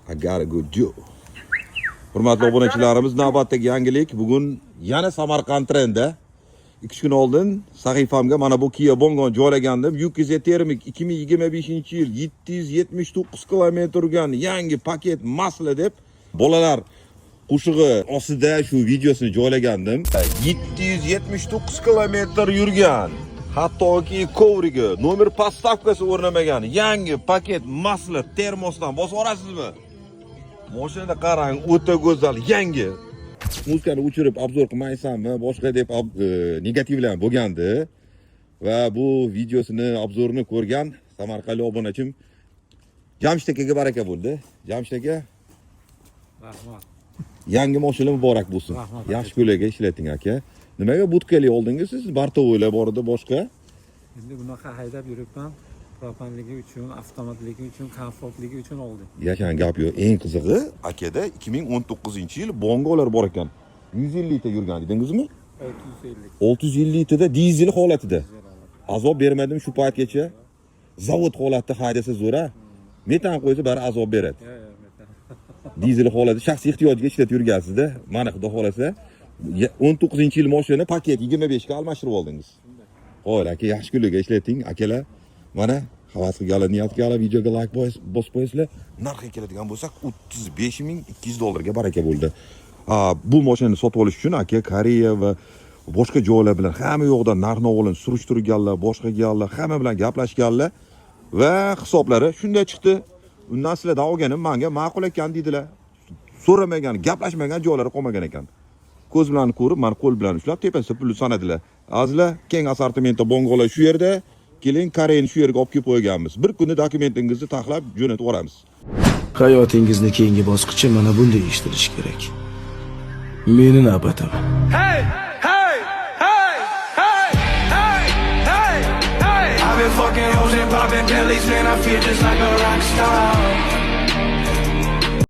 I got a good job. Hurmatli obunachilarimiz, navbatdagi yangilik. Bugun yana Samarqand trendda. 2 kun oldin sahifamga mana bu Kia Bongo joylagandim. UKZ Termik 2025-yil 779 km yurgan yangi paket masla deb bolalar qo'shig'i ostida shu videosini joylagandim. 779 km yurgan, hattoki kovriga nomer postavkasi o'rnamagan yangi paket masla termosdan bosib olasizmi? Mashinada qarang, o'ta go'zal, yangi. Muzikani o'chirib obzor qilmaysanmi, boshqa deb negativlar bo'lgandi va bu videosini obzorini ko'rgan samarqandlik obunachim Jamshid akaga baraka bo'ldi. Jamshid aka, rahmat. Yangi mashina muborak bo'lsin. Yaxshi ko'ylakga ishlating aka. Nimaga budkali oldingiz siz? Bartovoylar bor edi, boshqa. Endi bunaqa haydab yuribman. Propanligi uchun, avtomatligi uchun, komfortligi uchun oldim. Yakan gap yo'q. Eng qizig'i, akada 2019-yil Bongolar bor ekan. 150 ta yurgan edingizmi? 650. 650 tada dizel holatida. Azob bermadim shu paytgacha. Zavod holatida haydasa zo'ra. Metan qo'ysa bari azob beradi. Dizel holati shaxsiy ehtiyojga ishlatib yurgansizda, mana xudo xolasa 19-yil mashina paket 25 ga almashtirib oldingiz. Xo'p, aka, yaxshi kunlarga ishlating, akalar. Mana havas qilganlar, niyat qilganlar, videoga like bosib qo'yasizlar. Narxi keladigan bo'lsak, $35,200 ga baraka bo'ldi. Bu mashinani sotib olish uchun aka Koreya va boshqa joylar bilan hamma yo'qdan narx-navolarni surishtirganlar, boshqa gallar, hamma bilan gaplashganlar va hisoblari shunday chiqdi. Undan sizlardan olganim menga ma'qul ekan deydilar. So'ramagan, gaplashmagan joylari qolmagan ekan. Ko'z bilan ko'rib, men qo'l bilan ushlab tepasida pulni sanadilar. Azizlar, keng assortimentda bongolar shu yerda. Keling, Koreyani shu yerga olib kelib qo'yganmiz. Bir kunda dokumentingizni taxlab jo'natib yuboramiz. Hayotingizni keyingi bosqichi mana bunday ishtirish kerak. Meni navbatim. Hey, hey, hey, hey, hey, hey, hey. I've been fucking hoes and popping pills, man, I feel just like a rock star.